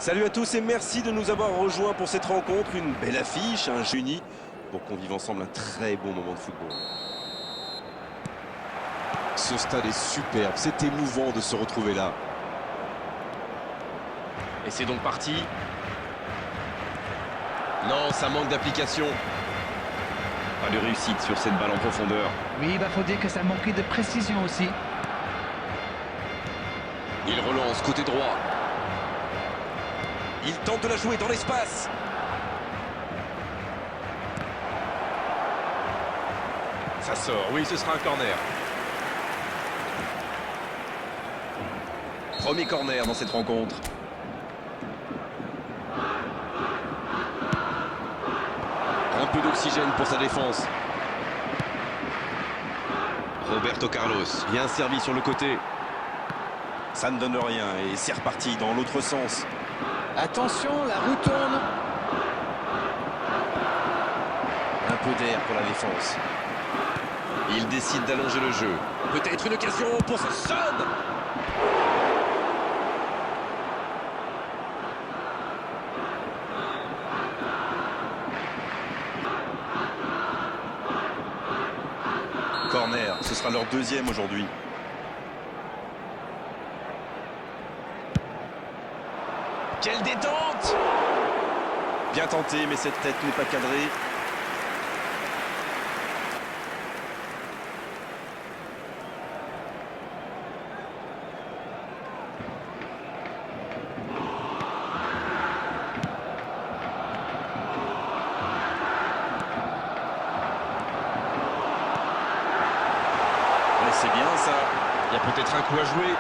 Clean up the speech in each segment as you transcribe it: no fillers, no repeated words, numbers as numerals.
Salut à tous et merci de nous avoir rejoints pour cette rencontre. Une belle affiche, un génie, pour qu'on vive ensemble un très bon moment de football. Ce stade est superbe, c'est émouvant de se retrouver là. Et c'est donc parti. Non, ça manque d'application. Pas de réussite sur cette balle en profondeur. Oui, faut dire que ça manquait de précision aussi. Il relance côté droit. Il tente de la jouer dans l'espace. Ça sort, oui, ce sera un corner. Premier corner dans cette rencontre. Un peu d'oxygène pour sa défense. Roberto Carlos, bien servi sur le côté. Ça ne donne rien et c'est reparti dans l'autre sens. Attention, la roue tourne. Un peu d'air pour la défense. Il décide d'allonger le jeu. Peut-être une occasion pour ce Son. Corner, ce sera leur deuxième aujourd'hui. Quelle détente! Bien tenté, mais cette tête n'est pas cadrée. Ouais, c'est bien ça. Il y a peut-être un coup à jouer.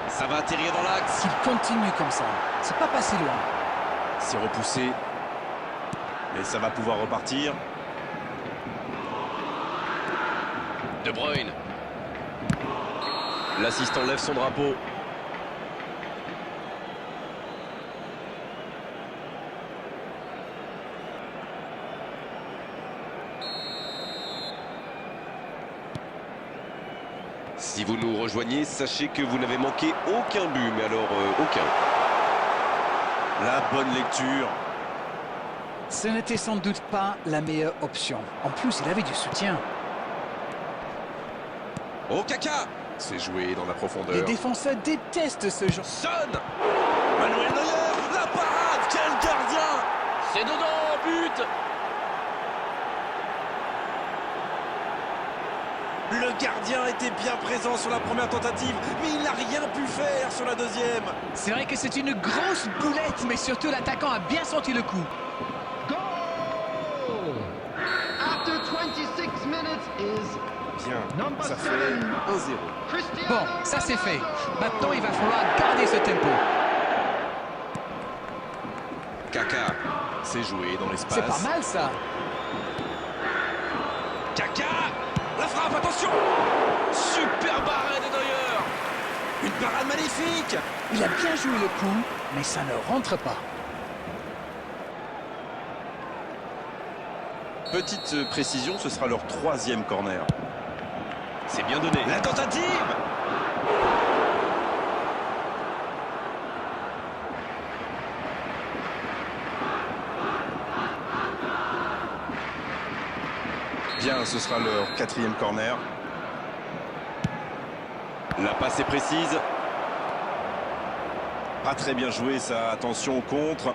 Ça va atterrir dans l'axe. S'il continue comme ça, c'est pas passé loin. C'est repoussé. Mais ça va pouvoir repartir. De Bruyne. L'assistant lève son drapeau. Si vous nous rejoignez, sachez que vous n'avez manqué aucun but, mais alors aucun. La bonne lecture. Ce n'était sans doute pas la meilleure option. En plus, il avait du soutien. Oh, Kaka! C'est joué dans la profondeur. Les défenseurs détestent ce genre. Son! Manuel Neuer! La parade! Quel gardien! C'est dedans, but! Le gardien était bien présent sur la première tentative, mais il n'a rien pu faire sur la deuxième. C'est vrai que c'est une grosse boulette, mais surtout l'attaquant a bien senti le coup. Goal! After 26 minutes is Bien, ça fait 1-0. Cristiano Bon, ça c'est fait. Maintenant, il va falloir garder ce tempo. Kaka, c'est joué dans l'espace. C'est pas mal ça. Kaka! La frappe, attention! Super barré de Neuer! Une parade magnifique! Il a bien joué le coup, mais ça ne rentre pas. Petite précision, ce sera leur troisième corner. C'est bien donné. La tentative! Bien, ce sera leur quatrième corner. La passe est précise. Pas très bien joué ça, attention au contre.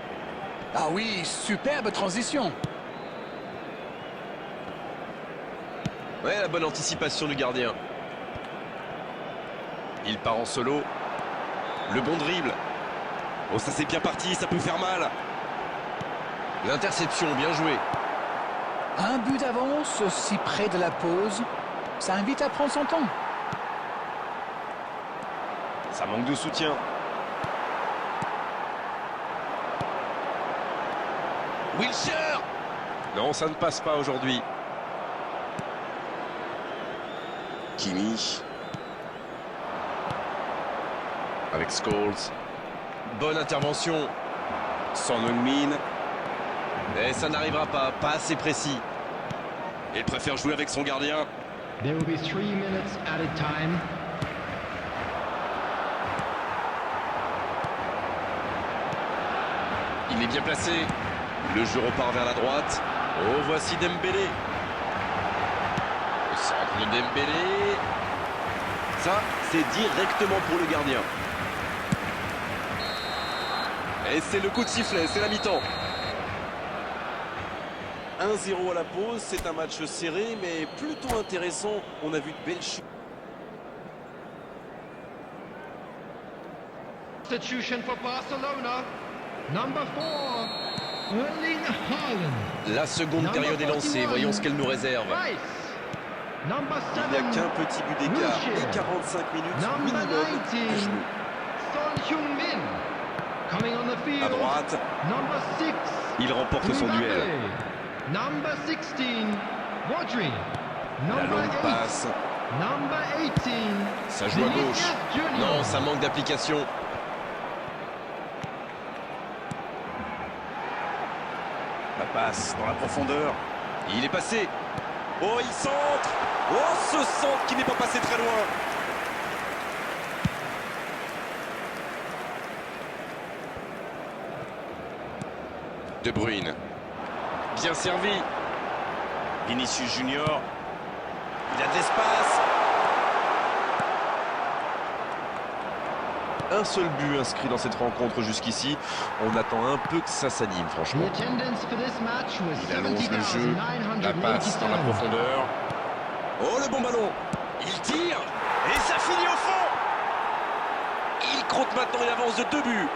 Ah oui, superbe transition. Ouais, la bonne anticipation du gardien. Il part en solo. Le bon dribble. Oh, ça c'est bien parti, ça peut faire mal. L'interception, bien joué. Un but d'avance, si près de la pause, ça invite à prendre son temps. Ça manque de soutien. Wilshere! Non, ça ne passe pas aujourd'hui. Kimi. Avec Scholes. Bonne intervention. Son Heung-min. Mais ça n'arrivera pas, pas assez précis. Il préfère jouer avec son gardien. There will be 3 minutes added time. est bien placé. Le jeu repart vers la droite. Oh, voici Dembélé. Le centre de Dembélé. Ça, c'est directement pour le gardien. Et c'est le coup de sifflet, c'est la mi-temps. 1-0 à la pause, c'est un match serré mais plutôt intéressant. On a vu de belles chutes. Substitution for Barcelona. Number 4, Erling Haaland. La seconde période est lancée, voyons ce qu'elle nous réserve. Rice. Number Il n'y a 7, qu'un petit but d'écart Wilshere. et 45 minutes Number minimum à 19, jouer. Son Heung-min. Coming on the field. À droite, Number 6, Il remporte son Mbappé. duel. Number 16, Rodri. la Number longue 8, passe. Number 18, Ça joue à gauche. Vinicius Junior. Non, ça manque d'application. La passe dans la profondeur. Il est passé. Oh, il centre. Oh, ce centre qui n'est pas passé très loin. De Bruyne. Bien servi. Vinicius Junior. Il a de l'espace. Un seul but inscrit dans cette rencontre jusqu'ici. On attend un peu que ça s'anime, The franchement. attendance for this match was Il allonge le jeu. La passe dans la 70,987. profondeur. Oh, le bon ballon. Il tire. Et ça finit au fond. Il compte maintenant une avance de 2 buts.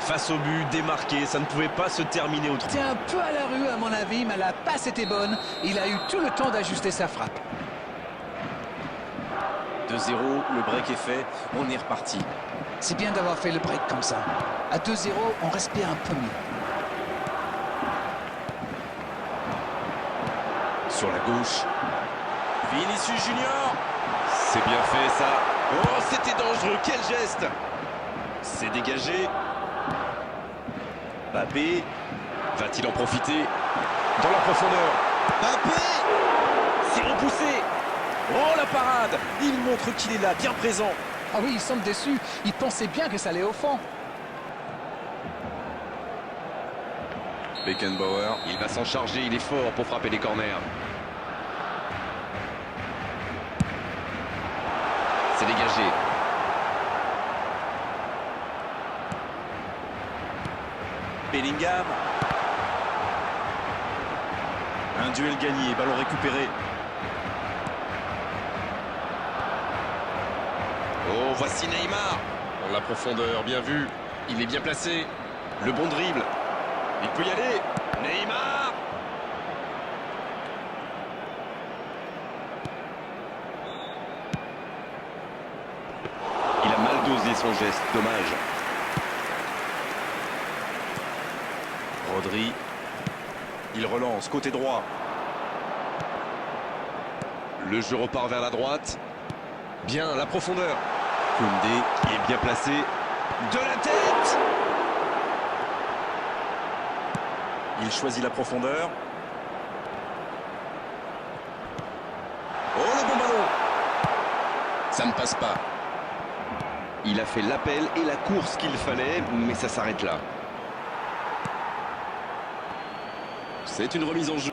Face au but, démarqué, ça ne pouvait pas se terminer autrement. C'était un peu à la rue à mon avis, mais la passe était bonne. Il a eu tout le temps d'ajuster sa frappe. 2-0, le break est fait. On est reparti. C'est bien d'avoir fait le break comme ça. À 2-0, on respire un peu mieux. Sur la gauche. Vinicius Junior. C'est bien fait ça. Oh, c'était dangereux. Quel geste. C'est dégagé. Mbappé. Va-t-il en profiter? Dans la profondeur. Mbappé. C'est repoussé. Oh, la parade. Il montre qu'il est là, bien présent. Ah oui, ils sont déçus. Ils pensaient bien que ça allait au fond. Beckenbauer. Il va s'en charger, il est fort pour frapper les corners. C'est dégagé. Bellingham. Un duel gagné, ballon récupéré. Oh, voici Neymar. Dans la profondeur, bien vu. Il est bien placé. Le bon dribble. Il peut y aller. Neymar. Il a mal dosé son geste, dommage. Rodri. Il relance, côté droit. Le jeu repart vers la droite. Bien, la profondeur. Koundé est bien placé. De la tête. Il choisit la profondeur. Oh, le bon ballon. Ça ne passe pas. Il a fait l'appel et la course qu'il fallait, mais ça s'arrête là. C'est une remise en jeu.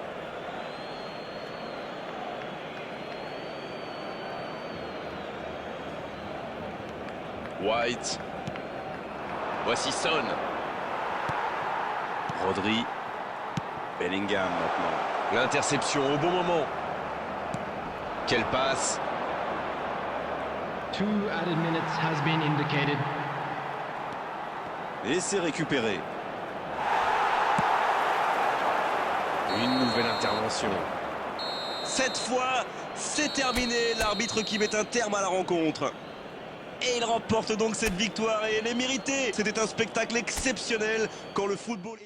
White. Voici Son. Rodri. Bellingham maintenant. L'interception au bon moment. Quelle passe. 2 added minutes has been indicated. Et c'est récupéré. Une nouvelle intervention. Cette fois, c'est terminé. L'arbitre qui met un terme à la rencontre. Et il remporte donc cette victoire et elle est méritée. C'était un spectacle exceptionnel quand le football...